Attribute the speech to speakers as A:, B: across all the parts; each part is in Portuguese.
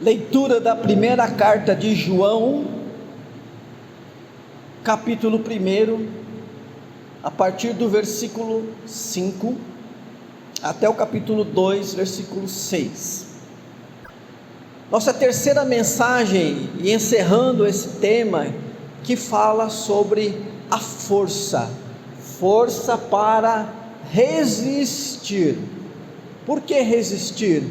A: Leitura da primeira carta de João, capítulo 1, a partir do versículo 5, até o capítulo 2, versículo 6. Nossa terceira mensagem, e encerrando esse tema, que fala sobre a força para resistir. Por que resistir?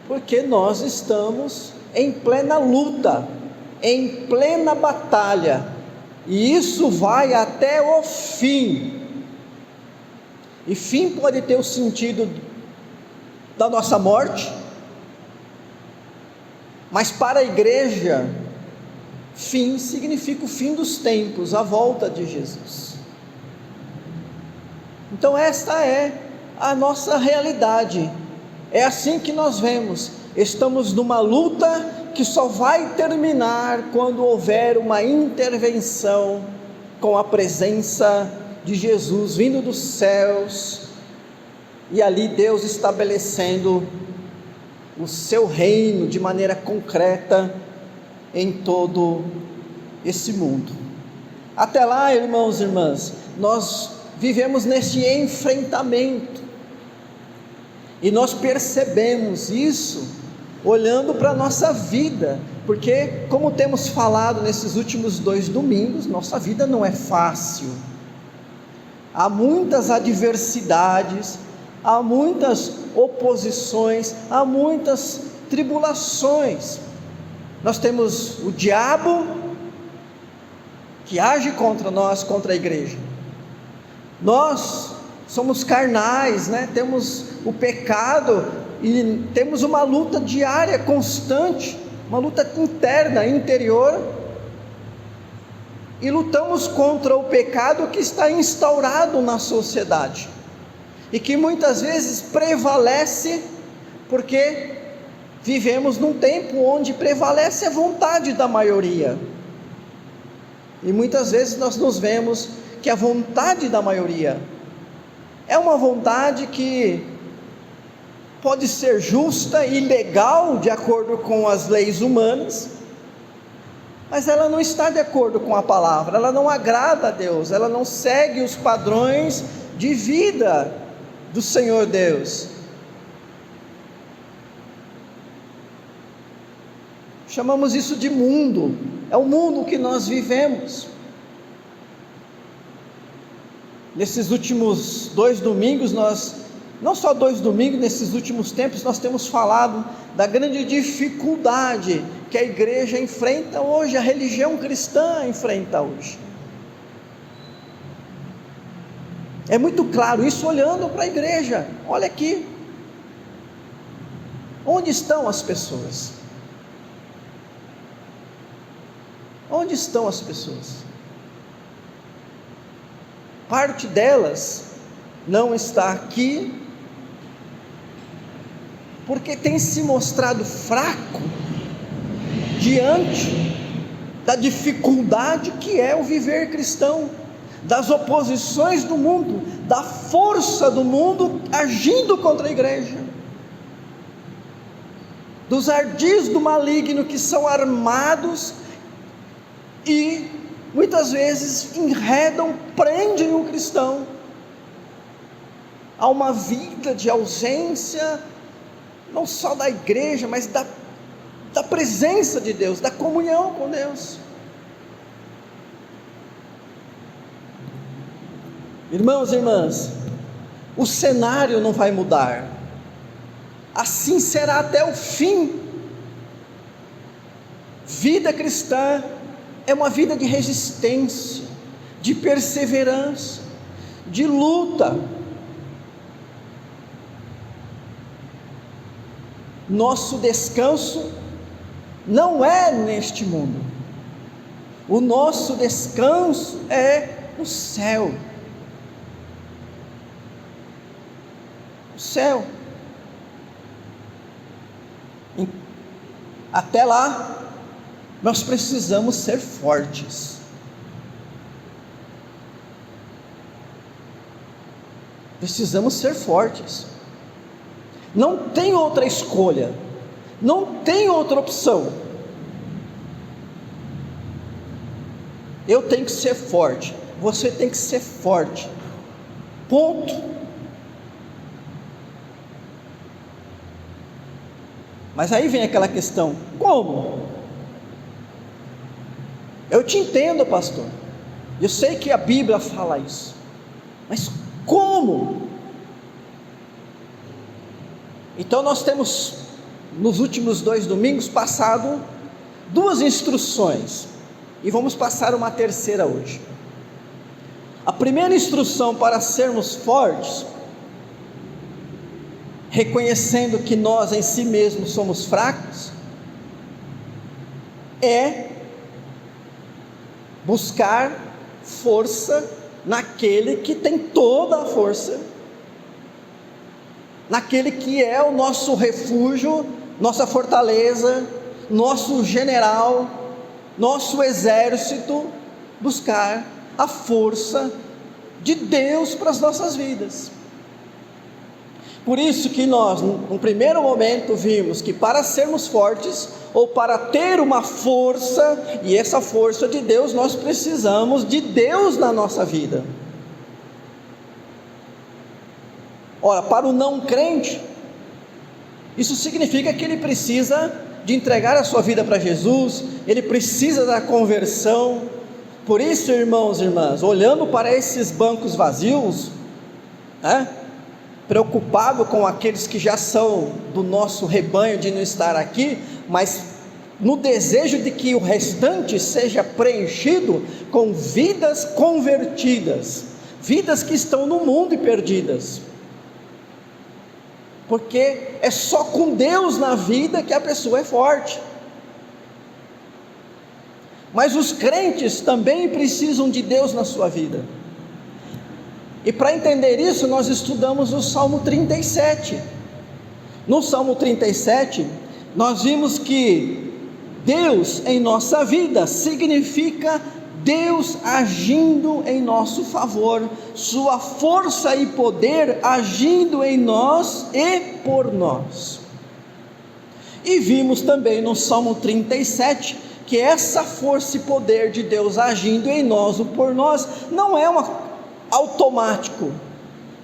A: Porque nós estamos em plena luta, em plena batalha, e isso vai até o fim. E fim pode ter o sentido da nossa morte, mas para a igreja, fim significa o fim dos tempos, a volta de Jesus. Então esta é a nossa realidade. É assim que nós vemos, estamos numa luta que só vai terminar quando houver uma intervenção com a presença de Jesus vindo dos céus, e ali Deus estabelecendo o seu reino de maneira concreta em todo esse mundo. Até lá, irmãos e irmãs, nós vivemos neste enfrentamento, e nós percebemos isso olhando para a nossa vida, porque como temos falado nesses últimos 2 domingos, nossa vida não é fácil, há muitas adversidades, há muitas oposições, há muitas tribulações. Nós temos o diabo que age contra nós, contra a igreja. Nós somos carnais, temos o pecado e temos uma luta diária, constante, uma luta interna, interior, e lutamos contra o pecado que está instaurado na sociedade, e que muitas vezes prevalece, porque vivemos num tempo onde prevalece a vontade da maioria, e muitas vezes nós nos vemos que a vontade da maioria é uma vontade que pode ser justa e legal de acordo com as leis humanas, mas ela não está de acordo com a palavra, ela não agrada a Deus, ela não segue os padrões de vida do Senhor Deus. Chamamos isso de mundo, é o mundo que nós vivemos. Nesses últimos 2 domingos, não só 2 domingos, nesses últimos tempos, nós temos falado da grande dificuldade que a igreja enfrenta hoje, a religião cristã enfrenta hoje. É muito claro isso olhando para a igreja. Olha aqui, onde estão as pessoas? Onde estão as pessoas? Parte delas não está aqui, porque tem se mostrado fraco diante da dificuldade que é o viver cristão, das oposições do mundo, da força do mundo agindo contra a igreja, dos ardis do maligno que são armados e muitas vezes enredam, prendem o cristão a uma vida de ausência, não só da igreja, mas da presença de Deus, da comunhão com Deus. Irmãos e irmãs, o cenário não vai mudar, assim será até o fim. Vida cristã é uma vida de resistência, de perseverança, de luta. Nosso descanso não é neste mundo, o nosso descanso é no céu. O céu. Até lá, nós precisamos ser fortes. Precisamos ser fortes. Não tem outra escolha. Não tem outra opção. Eu tenho que ser forte, você tem que ser forte. Ponto. Mas aí vem aquela questão: como? Eu te entendo, pastor. Eu sei que a Bíblia fala isso. Mas como? Então nós temos, nos últimos 2 domingos, passado 2 instruções. E vamos passar uma terceira hoje. A primeira instrução para sermos fortes, reconhecendo que nós em si mesmos somos fracos, é buscar força naquele que tem toda a força, naquele que é o nosso refúgio, nossa fortaleza, nosso general, nosso exército. Buscar a força de Deus para as nossas vidas. Por isso que nós, no primeiro momento, vimos que para sermos fortes, ou para ter uma força, e essa força de Deus, nós precisamos de Deus na nossa vida. Ora, para o não crente, isso significa que ele precisa de entregar a sua vida para Jesus, ele precisa da conversão. Por isso, irmãos e irmãs, olhando para esses bancos vazios, preocupado com aqueles que já são do nosso rebanho de não estar aqui, mas no desejo de que o restante seja preenchido com vidas convertidas, vidas que estão no mundo e perdidas, porque é só com Deus na vida que a pessoa é forte. Mas os crentes também precisam de Deus na sua vida. E para entender isso, nós estudamos o Salmo 37. No Salmo 37, nós vimos que Deus em nossa vida significa Deus agindo em nosso favor, sua força e poder agindo em nós e por nós. E vimos também no Salmo 37 que essa força e poder de Deus agindo em nós ou por nós não é automático.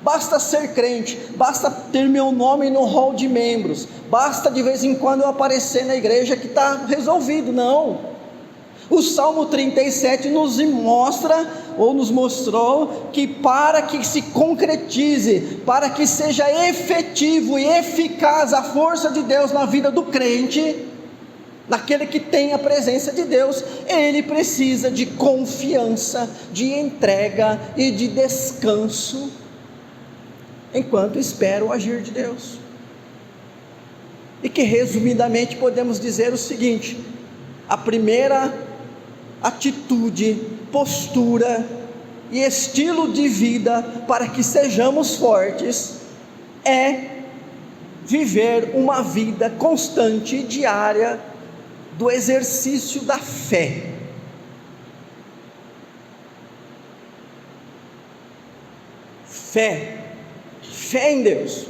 A: Basta ser crente, basta ter meu nome no hall de membros, basta de vez em quando eu aparecer na igreja que está resolvido. Não. O Salmo 37 nos mostra, ou nos mostrou, que para que se concretize, para que seja efetivo e eficaz a força de Deus na vida do crente, naquele que tem a presença de Deus, ele precisa de confiança, de entrega e de descanso, enquanto espera o agir de Deus. E que resumidamente podemos dizer o seguinte: a primeira atitude, postura e estilo de vida para que sejamos fortes é viver uma vida constante e diária do exercício da fé. Fé em Deus.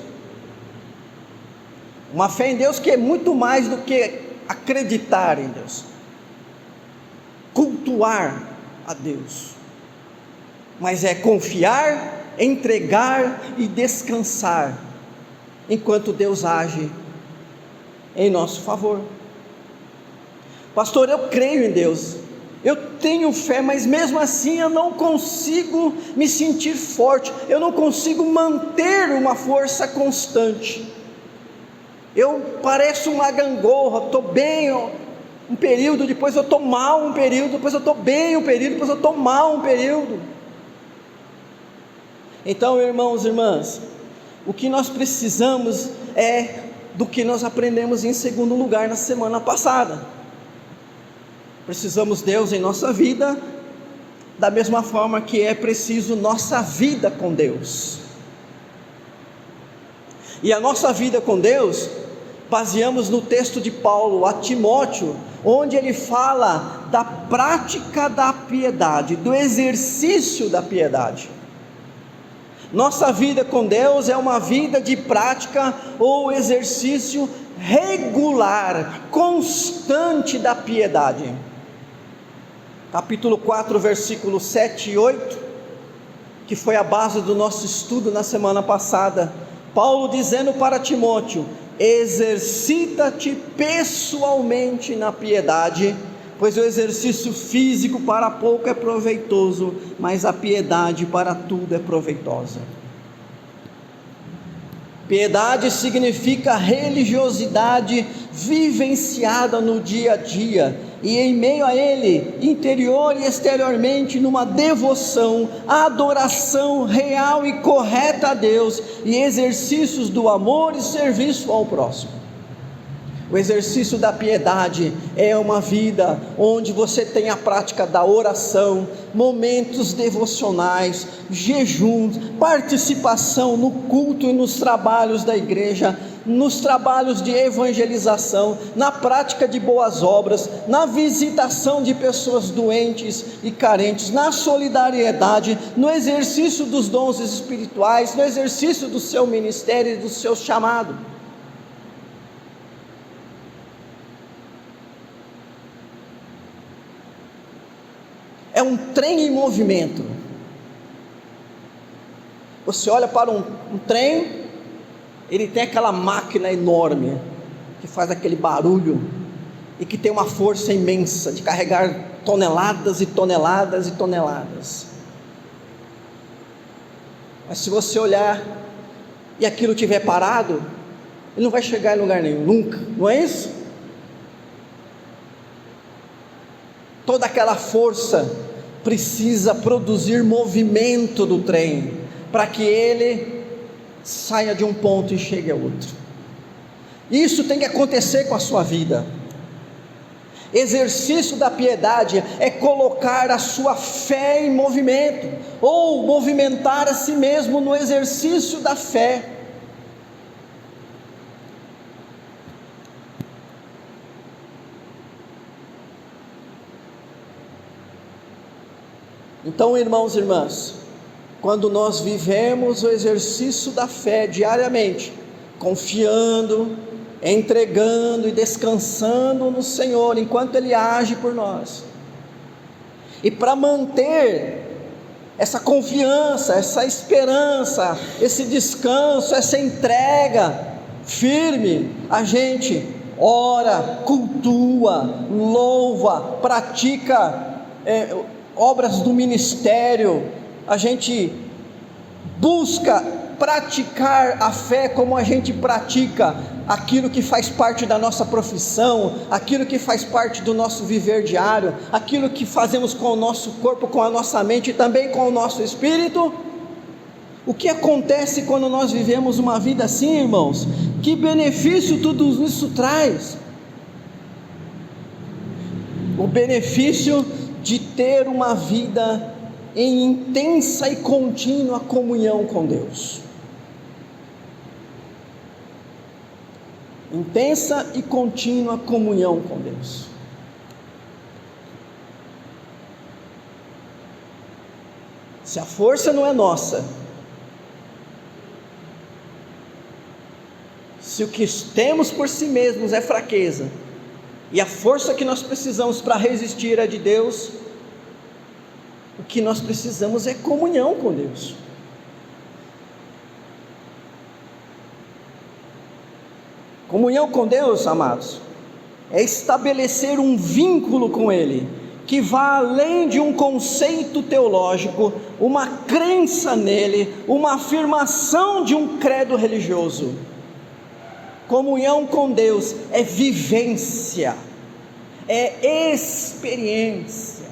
A: Uma fé em Deus que é muito mais do que acreditar em Deus, cultuar a Deus, mas é confiar, entregar e descansar, enquanto Deus age em nosso favor. Pastor, eu creio em Deus, eu tenho fé, mas mesmo assim eu não consigo me sentir forte, eu não consigo manter uma força constante. Eu pareço uma gangorra, estou bem um período, depois eu estou mal um período, depois eu estou bem um período, depois eu estou mal um período. Então, irmãos e irmãs, o que nós precisamos é do que nós aprendemos em segundo lugar na semana passada. Precisamos de Deus em nossa vida, da mesma forma que é preciso nossa vida com Deus. E a nossa vida com Deus baseamos no texto de Paulo a Timóteo, onde ele fala da prática da piedade, do exercício da piedade. Nossa vida com Deus é uma vida de prática ou exercício regular, constante da piedade. Capítulo 4, versículos 7 e 8, que foi a base do nosso estudo na semana passada. Paulo dizendo para Timóteo: exercita-te pessoalmente na piedade, pois o exercício físico para pouco é proveitoso, mas a piedade para tudo é proveitosa. Piedade significa religiosidade vivenciada no dia a dia, e em meio a ele, interior e exteriormente, numa devoção, adoração real e correta a Deus, e exercícios do amor e serviço ao próximo. O exercício da piedade é uma vida onde você tem a prática da oração, momentos devocionais, jejuns, participação no culto e nos trabalhos da igreja, nos trabalhos de evangelização, na prática de boas obras, na visitação de pessoas doentes e carentes, na solidariedade, no exercício dos dons espirituais, no exercício do seu ministério e do seu chamado. É um trem em movimento. Você olha para um trem, ele tem aquela máquina enorme, que faz aquele barulho, e que tem uma força imensa, de carregar toneladas e toneladas e toneladas. Mas se você olhar, e aquilo estiver parado, ele não vai chegar em lugar nenhum, nunca, não é isso? Toda aquela força precisa produzir movimento do trem, para que ele saia de um ponto e chegue a outro. Isso tem que acontecer com a sua vida. Exercício da piedade é colocar a sua fé em movimento, ou movimentar a si mesmo no exercício da fé. Então, irmãos e irmãs, quando nós vivemos o exercício da fé diariamente, confiando, entregando e descansando no Senhor, enquanto Ele age por nós, e para manter essa confiança, essa esperança, esse descanso, essa entrega firme, a gente ora, cultua, louva, pratica obras do ministério, a gente busca praticar a fé como a gente pratica aquilo que faz parte da nossa profissão, aquilo que faz parte do nosso viver diário, aquilo que fazemos com o nosso corpo, com a nossa mente e também com o nosso espírito. O que acontece quando nós vivemos uma vida assim, irmãos? Que benefício tudo isso traz? O benefício de ter uma vida em intensa e contínua comunhão com Deus. Intensa e contínua comunhão com Deus. Se a força não é nossa, se o que temos por si mesmos é fraqueza, e a força que nós precisamos para resistir é de Deus, o que nós precisamos é comunhão com Deus. Comunhão com Deus, amados, é estabelecer um vínculo com Ele, que vá além de um conceito teológico, uma crença nele, uma afirmação de um credo religioso. Comunhão com Deus é vivência, é experiência.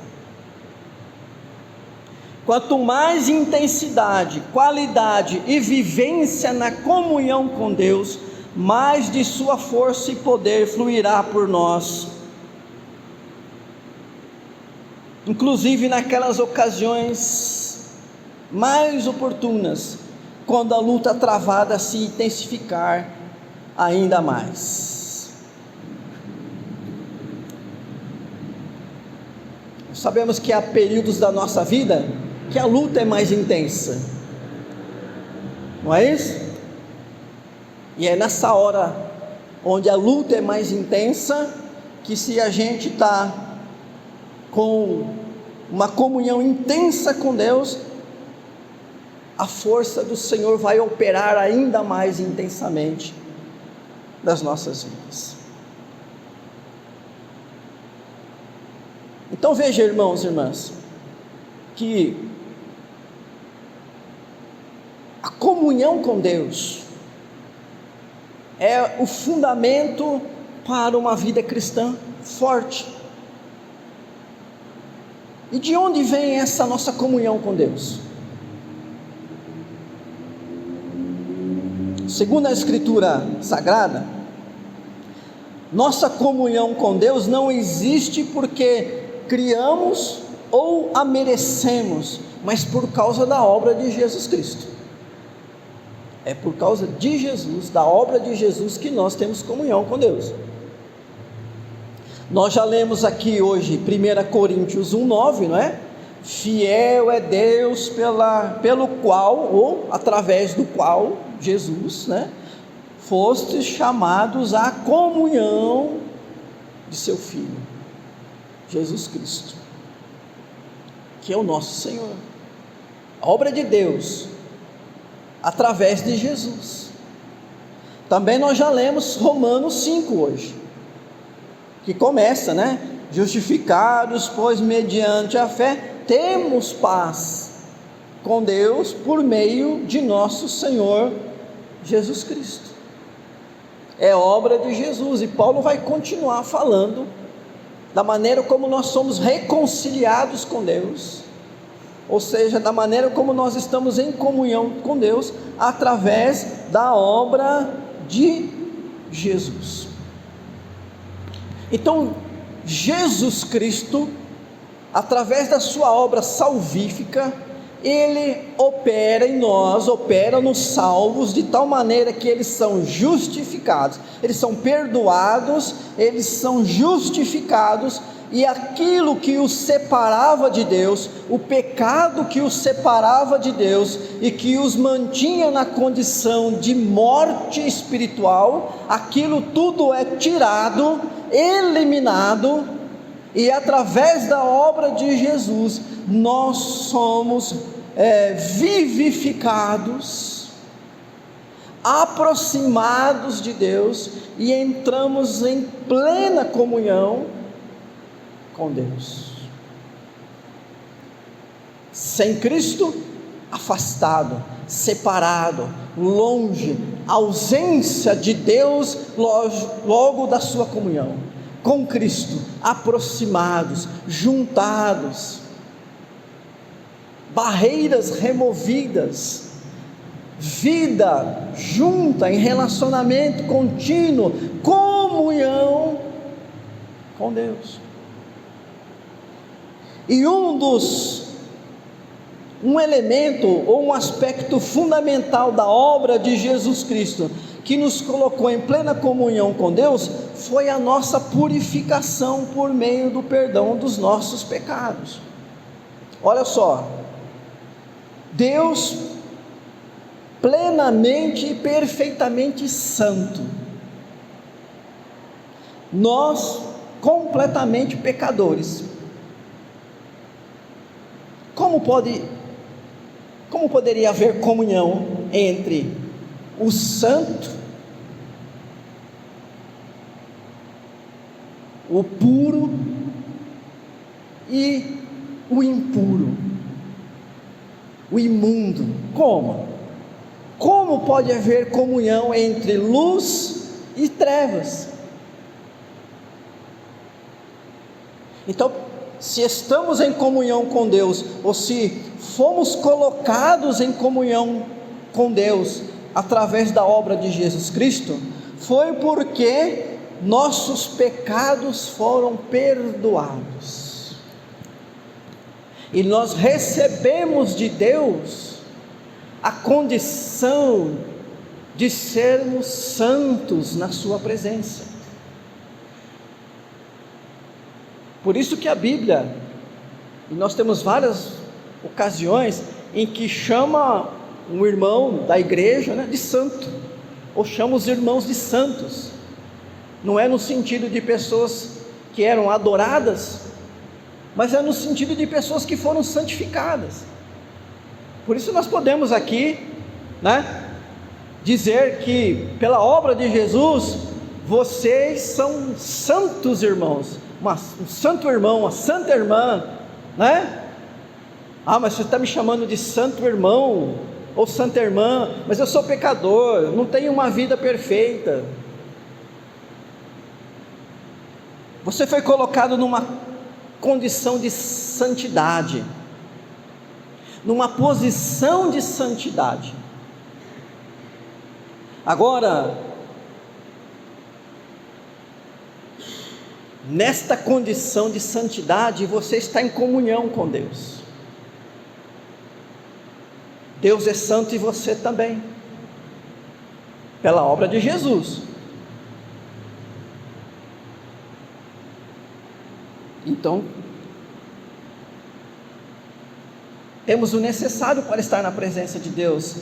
A: Quanto mais intensidade, qualidade e vivência na comunhão com Deus, mais de sua força e poder fluirá por nós, inclusive naquelas ocasiões mais oportunas, quando a luta travada se intensificar ainda mais. Sabemos que há períodos da nossa vida que a luta é mais intensa, não é isso? E é nessa hora onde a luta é mais intensa, que se a gente está com uma comunhão intensa com Deus, a força do Senhor vai operar ainda mais intensamente nas nossas vidas. Então veja, irmãos e irmãs, que a comunhão com Deus é o fundamento para uma vida cristã forte. E de onde vem essa nossa comunhão com Deus? Segundo a Escritura Sagrada, nossa comunhão com Deus não existe porque criamos ou a merecemos, mas por causa da obra de Jesus Cristo. É por causa de Jesus, da obra de Jesus, que nós temos comunhão com Deus. Nós já lemos aqui hoje 1 Coríntios 1,9, não é? Fiel é Deus pelo qual, ou através do qual, Jesus, né? Fostes chamados à comunhão de seu Filho, Jesus Cristo, que é o nosso Senhor. A obra de Deus, através de Jesus. Também nós já lemos Romanos 5 hoje, que começa, né? Justificados, pois mediante a fé temos paz com Deus por meio de nosso Senhor Jesus Cristo. É obra de Jesus, e Paulo vai continuar falando da maneira como nós somos reconciliados com Deus, ou seja, da maneira como nós estamos em comunhão com Deus, através da obra de Jesus. Então, Jesus Cristo, através da sua obra salvífica, Ele opera em nós, opera nos salvos, de tal maneira que eles são justificados, eles são perdoados, eles são justificados, e aquilo que os separava de Deus, o pecado que os separava de Deus e que os mantinha na condição de morte espiritual, aquilo tudo é tirado, eliminado, e através da obra de Jesus nós somos vivificados, aproximados de Deus e entramos em plena comunhão com Deus. Sem Cristo, afastado, separado, longe, ausência de Deus, logo da sua comunhão. Com Cristo, aproximados, juntados, barreiras removidas, vida junta, em relacionamento contínuo, comunhão com Deus. E um elemento ou um aspecto fundamental da obra de Jesus Cristo, que nos colocou em plena comunhão com Deus, foi a nossa purificação por meio do perdão dos nossos pecados. Olha só, Deus plenamente e perfeitamente santo, nós completamente pecadores. Como poderia haver comunhão entre o santo, o puro e o impuro, o imundo? Como pode haver comunhão entre luz e trevas? Então, se estamos em comunhão com Deus, ou se fomos colocados em comunhão com Deus através da obra de Jesus Cristo, foi porque nossos pecados foram perdoados, e nós recebemos de Deus a condição de sermos santos na sua presença. Por isso que a Bíblia, e nós temos várias ocasiões em que chama um irmão da igreja, né, de santo, ou chama os irmãos de santos. não é no sentido de pessoas que eram adoradas, mas é no sentido de pessoas que foram santificadas. Por isso nós podemos aqui, dizer que pela obra de Jesus, vocês são santos irmãos, um santo irmão, uma santa irmã, mas você está me chamando de santo irmão, ou santa irmã, mas eu sou pecador, não tenho uma vida perfeita. Você foi colocado numa condição de santidade, numa posição de santidade. Agora, nesta condição de santidade, você está em comunhão com Deus. Deus é santo e você também, pela obra de Jesus. Então, temos o necessário para estar na presença de Deus,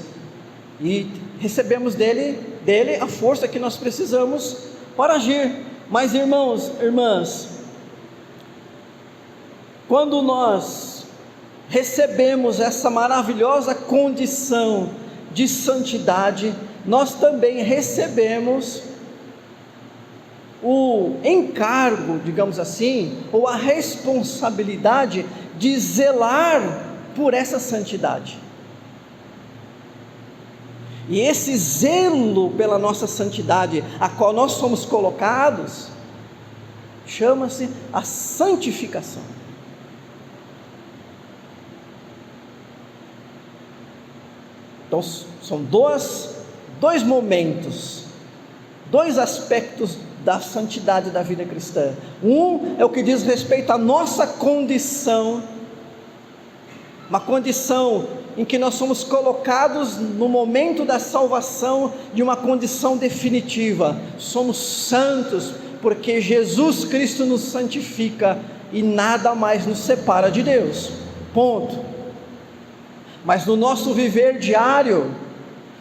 A: e recebemos dele a força que nós precisamos para agir. Mas irmãos, irmãs, quando nós recebemos essa maravilhosa condição de santidade, nós também recebemos o encargo, digamos assim, ou a responsabilidade de zelar por essa santidade. E esse zelo pela nossa santidade, a qual nós somos colocados, chama-se a santificação. Então são dois momentos, dois aspectos da santidade da vida cristã. Um é o que diz respeito à nossa condição, uma condição em que nós somos colocados no momento da salvação de uma condição definitiva. Somos santos porque Jesus Cristo nos santifica e nada mais nos separa de Deus, ponto. Mas no nosso viver diário,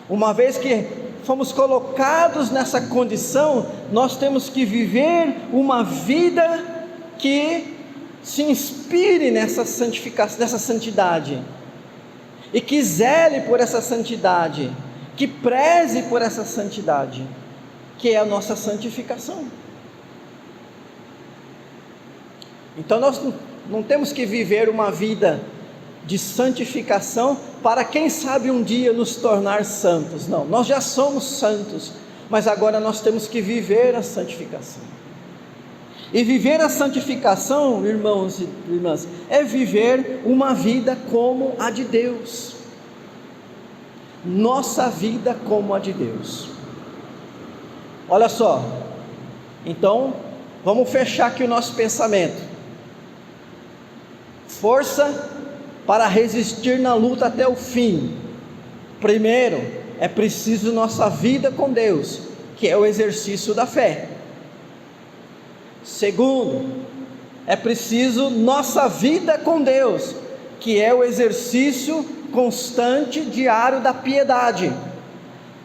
A: uma vez que fomos colocados nessa condição, nós temos que viver uma vida que se inspire nessa santificação, nessa santidade, e que zele por essa santidade, que preze por essa santidade, que é a nossa santificação. Então nós não temos que viver uma vida de santificação para quem sabe um dia nos tornar santos. Não, nós já somos santos, mas agora nós temos que viver a santificação. E viver a santificação, irmãos e irmãs, é viver uma vida como a de Deus. Nossa vida como a de Deus. Olha só, então vamos fechar aqui o nosso pensamento. Força para resistir na luta até o fim. Primeiro, é preciso nossa vida com Deus, que é o exercício da fé. Segundo, é preciso nossa vida com Deus, que é o exercício constante, diário da piedade.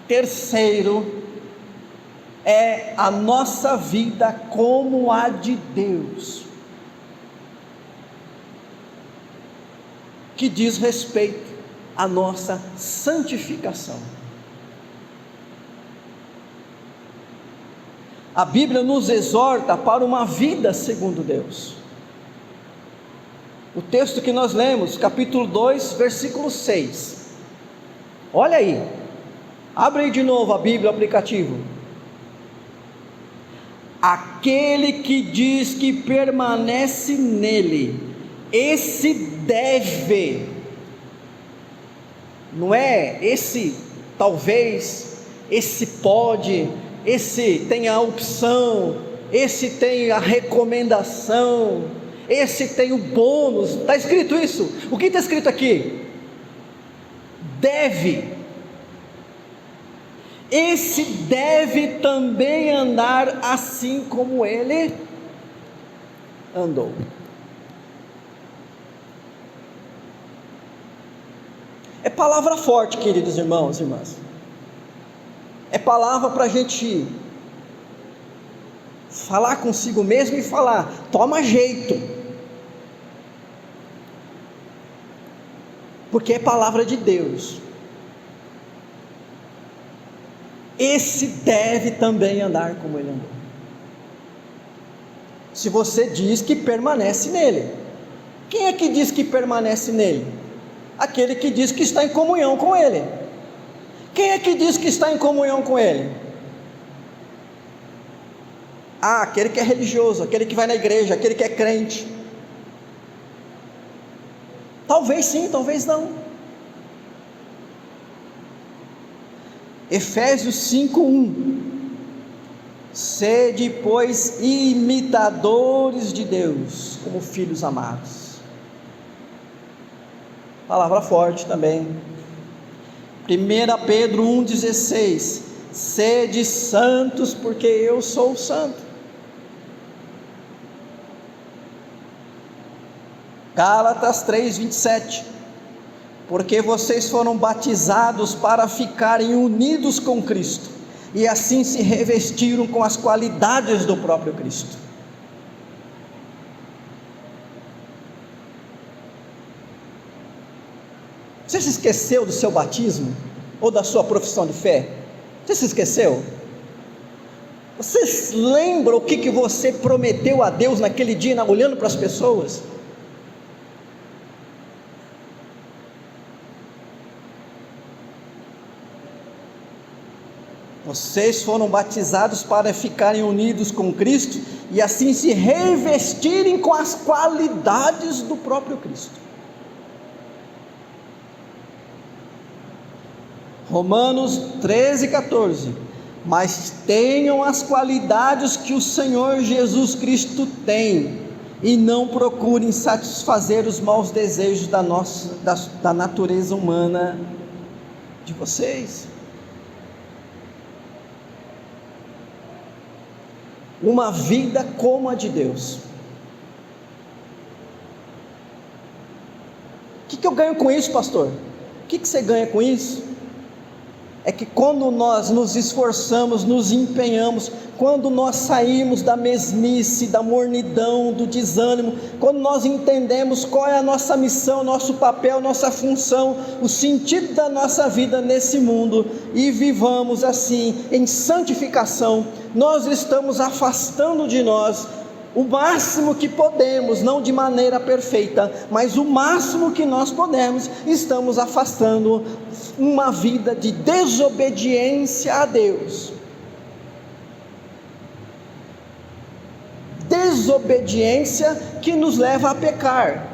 A: Terceiro, é a nossa vida como a de Deus, que diz respeito à nossa santificação. A Bíblia nos exorta para uma vida segundo Deus. O texto que nós lemos, capítulo 2, versículo 6. Olha aí, abre aí de novo a Bíblia, o aplicativo. Aquele que diz que permanece nele, esse deve, não é esse talvez, esse pode, esse tem a opção, esse tem a recomendação, esse tem o bônus. Está escrito isso? O que está escrito aqui? Deve. Esse deve também andar assim como ele andou. É palavra forte, queridos irmãos e irmãs. É palavra para a gente falar consigo mesmo e falar: toma jeito, porque é palavra de Deus. Esse deve também andar como ele andou. Se você diz que permanece nele, quem é que diz que permanece nele? Aquele que diz que está em comunhão com ele. Quem é que diz que está em comunhão com ele? Aquele que é religioso, aquele que vai na igreja, aquele que é crente. Talvez sim, talvez não. Efésios 5:1: sede, pois, imitadores de Deus, como filhos amados. Palavra forte também. 1 Pedro 1,16: sede santos, porque eu sou santo. Gálatas 3,27: porque vocês foram batizados para ficarem unidos com Cristo, e assim se revestiram com as qualidades do próprio Cristo. Você se esqueceu do seu batismo? Ou da sua profissão de fé? Você se esqueceu? Você lembra o que você prometeu a Deus naquele dia, olhando para as pessoas? Vocês foram batizados para ficarem unidos com Cristo e assim se revestirem com as qualidades do próprio Cristo. Romanos 13,14: mas tenham as qualidades que o Senhor Jesus Cristo tem, e não procurem satisfazer os maus desejos da natureza humana de vocês. Uma vida como a de Deus. O que eu ganho com isso, pastor? O que você ganha com isso? É que quando nós nos esforçamos, nos empenhamos, quando nós saímos da mesmice, da mornidão, do desânimo, quando nós entendemos qual é a nossa missão, nosso papel, nossa função, o sentido da nossa vida nesse mundo, e vivamos assim, em santificação, nós estamos afastando de nós o máximo que podemos, não de maneira perfeita, mas o máximo que nós podemos, estamos afastando uma vida de desobediência a Deus. Desobediência que nos leva a pecar.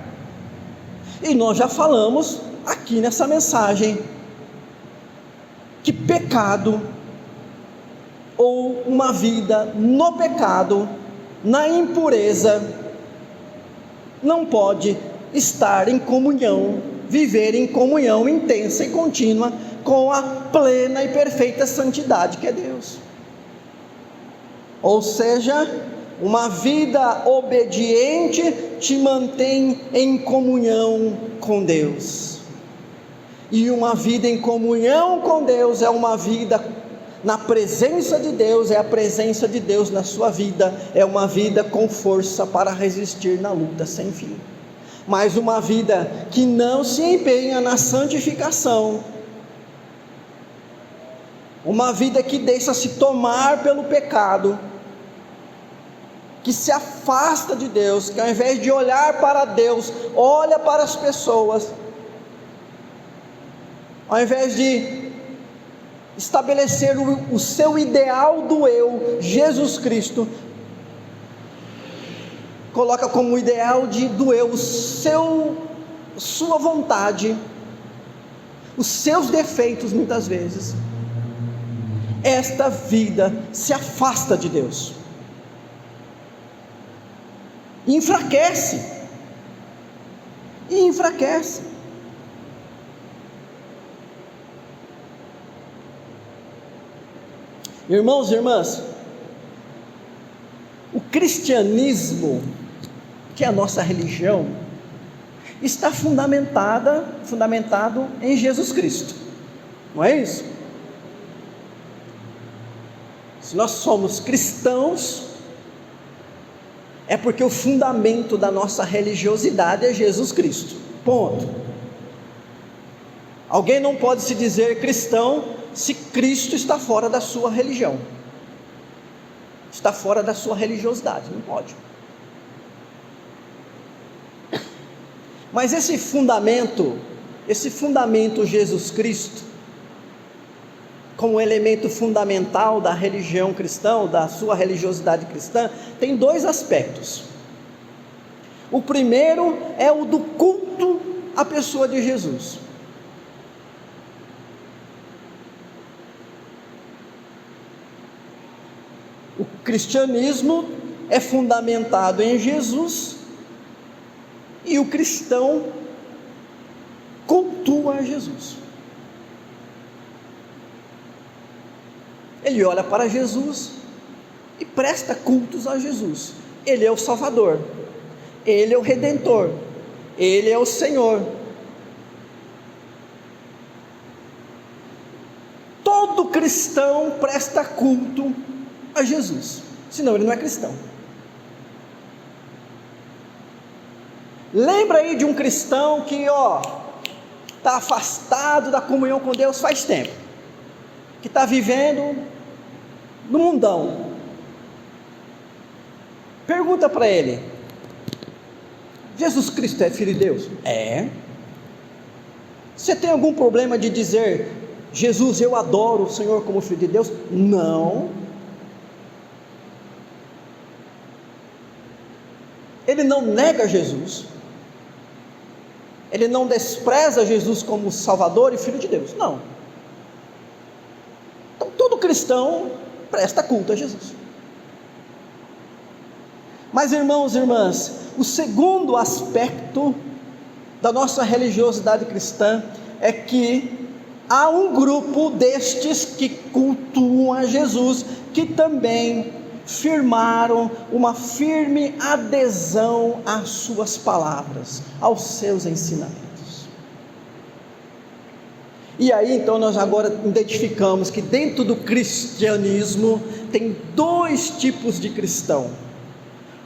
A: E nós já falamos aqui nessa mensagem que pecado, ou uma vida no pecado, na impureza, não pode estar em comunhão, viver em comunhão intensa e contínua com a plena e perfeita santidade que é Deus. Ou seja, uma vida obediente te mantém em comunhão com Deus, e uma vida em comunhão com Deus é uma vida na presença de Deus, é a presença de Deus na sua vida, é uma vida com força para resistir na luta sem fim. Mas uma vida que não se empenha na santificação, uma vida que deixa-se tomar pelo pecado, que se afasta de Deus, que ao invés de olhar para Deus, olha para as pessoas, ao invés de estabelecer o seu ideal do eu, Jesus Cristo, coloca como ideal do eu sua vontade, os seus defeitos muitas vezes. Esta vida se afasta de Deus, e enfraquece. Irmãos e irmãs, o cristianismo, que é a nossa religião, está fundamentado em Jesus Cristo, não é isso? Se nós somos cristãos, é porque o fundamento da nossa religiosidade é Jesus Cristo. Ponto. Alguém não pode se dizer cristão se Cristo está fora da sua religião, está fora da sua religiosidade, não pode. Mas esse fundamento Jesus Cristo, como elemento fundamental da religião cristã, da sua religiosidade cristã, tem dois aspectos. O primeiro é o do culto à pessoa de Jesus. O cristianismo é fundamentado em Jesus, e o cristão cultua a Jesus. Ele olha para Jesus e presta cultos a Jesus. Ele é o Salvador, Ele é o Redentor, Ele é o Senhor. Todo cristão presta culto a Jesus, senão ele não é cristão. Lembra aí de um cristão que está afastado da comunhão com Deus faz tempo, que está vivendo no mundão. Pergunta para ele: Jesus Cristo é Filho de Deus? É. Você tem algum problema de dizer: Jesus, eu adoro o Senhor como Filho de Deus? Não. Ele não nega Jesus, ele não despreza Jesus como Salvador e Filho de Deus, não. Então todo cristão presta culto a Jesus. Mas irmãos e irmãs, o segundo aspecto da nossa religiosidade cristã é que há um grupo destes que cultuam a Jesus, que também firmaram uma firme adesão às suas palavras, aos seus ensinamentos. E aí então nós agora identificamos que dentro do cristianismo tem dois tipos de cristão.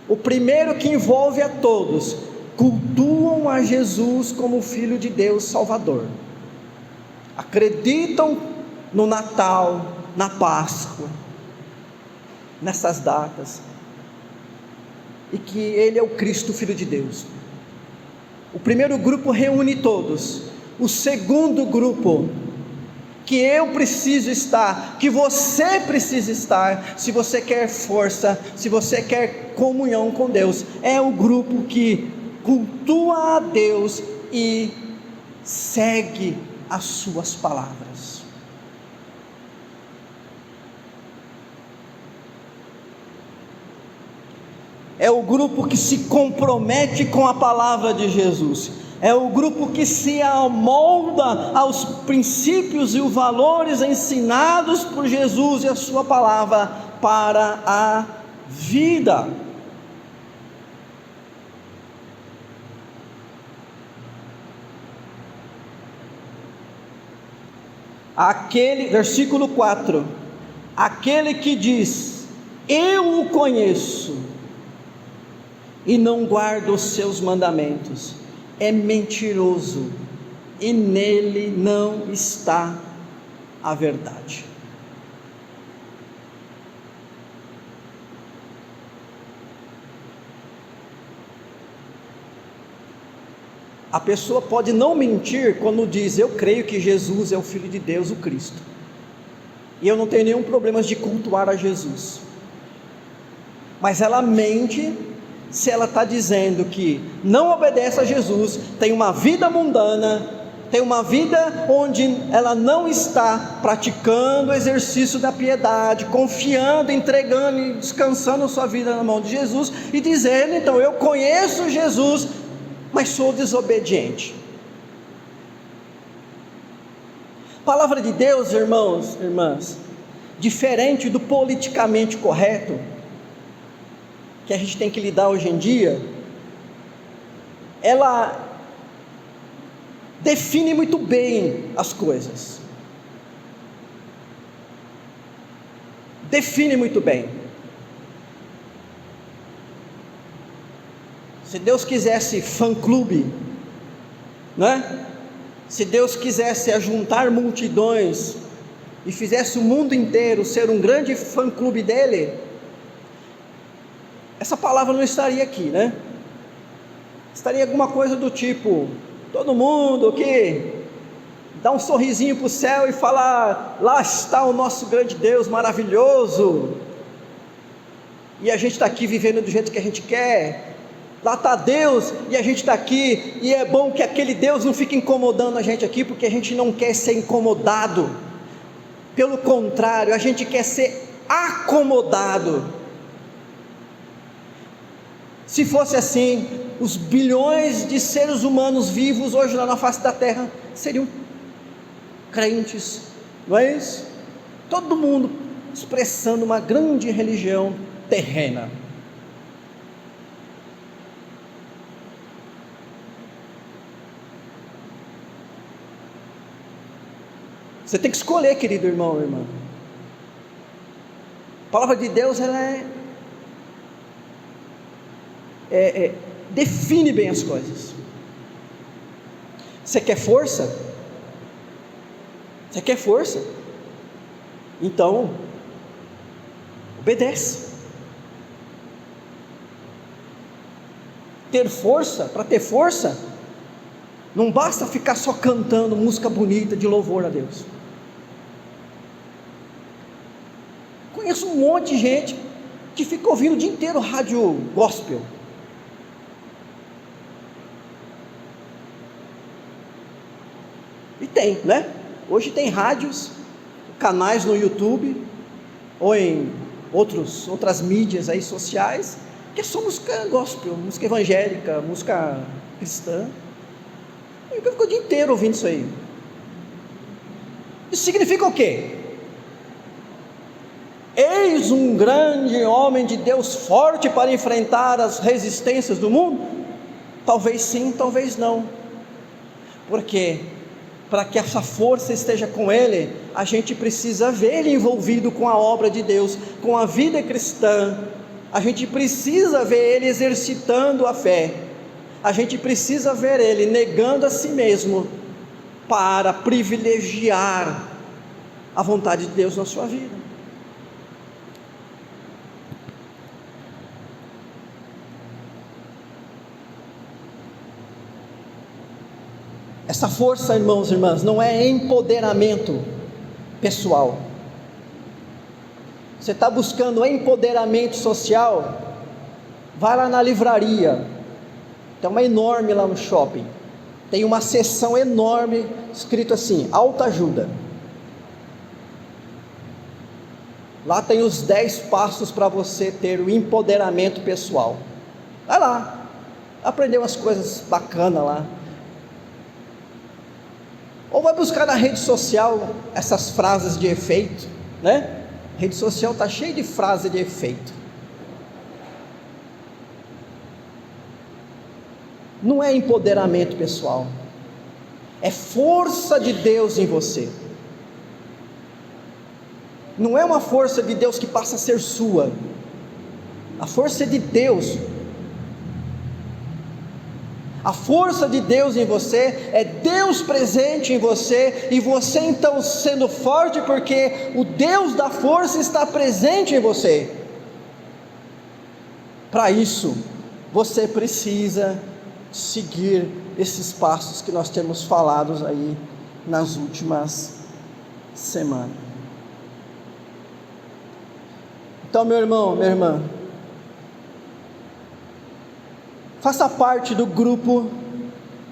A: O primeiro, que envolve a todos, cultuam a Jesus como Filho de Deus Salvador, acreditam no Natal, na Páscoa, nessas datas, e que Ele é o Cristo, Filho de Deus. O primeiro grupo reúne todos. O segundo grupo, que eu preciso estar, que você precisa estar, se você quer força, se você quer comunhão com Deus, é o grupo que cultua a Deus e segue as suas palavras. É o grupo que se compromete com a palavra de Jesus, é o grupo que se amolda aos princípios e os valores ensinados por Jesus e a sua palavra para a vida. Aquele, versículo 4, aquele que diz: eu o conheço, e não guarda os seus mandamentos, é mentiroso, e nele não está a verdade. A pessoa pode não mentir quando diz: eu creio que Jesus é o Filho de Deus, o Cristo, e eu não tenho nenhum problema de cultuar a Jesus. Mas ela mente se ela está dizendo que não obedece a Jesus, tem uma vida mundana, tem uma vida onde ela não está praticando o exercício da piedade, confiando, entregando e descansando sua vida na mão de Jesus, e dizendo: então eu conheço Jesus, mas sou desobediente. Palavra de Deus, irmãos, irmãs, diferente do politicamente correto que a gente tem que lidar hoje em dia, ela define muito bem as coisas. Define muito bem. Se Deus quisesse fã-clube, né? Se Deus quisesse ajuntar multidões e fizesse o mundo inteiro ser um grande fã-clube dele, essa palavra não estaria aqui, né? Estaria alguma coisa do tipo: todo mundo aqui dá um sorrisinho para o céu e fala: lá está o nosso grande Deus maravilhoso, e a gente está aqui vivendo do jeito que a gente quer. Lá está Deus e a gente está aqui, e é bom que aquele Deus não fique incomodando a gente aqui, porque a gente não quer ser incomodado, pelo contrário, a gente quer ser acomodado. Se fosse assim, os bilhões de seres humanos vivos hoje lá na face da terra seriam crentes, não é isso? Todo mundo expressando uma grande religião terrena. Você tem que escolher, querido irmão ou irmã. A palavra de Deus, ela define bem as coisas. Você quer força? Você quer força? Então, obedece. Ter força, para ter força, não basta ficar só cantando música bonita de louvor a Deus. Conheço um monte de gente que fica ouvindo o dia inteiro rádio gospel. E tem, né? Hoje tem rádios, canais no YouTube, ou em outras mídias aí sociais, que é só música gospel, música evangélica, música cristã. E eu fico o dia inteiro ouvindo isso aí. Isso significa o quê? Eis um grande homem de Deus forte para enfrentar as resistências do mundo? Talvez sim, talvez não. Por quê? Para que essa força esteja com ele, a gente precisa ver ele envolvido com a obra de Deus, com a vida cristã. A gente precisa ver ele exercitando a fé. A gente precisa ver ele negando a si mesmo para privilegiar a vontade de Deus na sua vida. Essa força, irmãos e irmãs, não é empoderamento pessoal. Você está buscando empoderamento social? Vai lá na livraria, tem uma enorme lá no shopping, tem uma seção enorme, escrito assim, autoajuda. Lá tem os 10 passos para você ter o empoderamento pessoal. Vai lá, aprender umas coisas bacanas lá. Ou vai buscar na rede social essas frases de efeito, né? A rede social está cheia de frase de efeito. Não é empoderamento pessoal, é força de Deus em você. Não é uma força de Deus que passa a ser sua. A força é de Deus. A força de Deus em você, é Deus presente em você, e você então sendo forte, porque o Deus da força está presente em você. Para isso, você precisa seguir esses passos que nós temos falado aí nas últimas semanas. Então, meu irmão, minha irmã, faça parte do grupo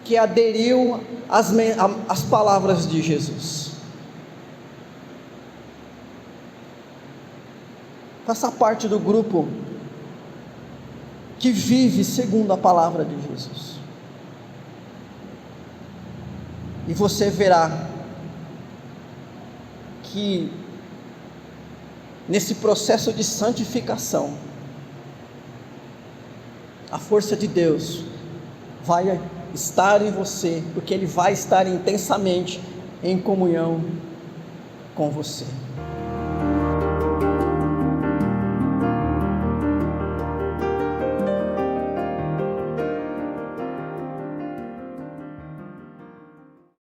A: que aderiu às palavras de Jesus. Faça parte do grupo que vive segundo a palavra de Jesus. E você verá que nesse processo de santificação, a força de Deus vai estar em você, porque Ele vai estar intensamente em comunhão com você.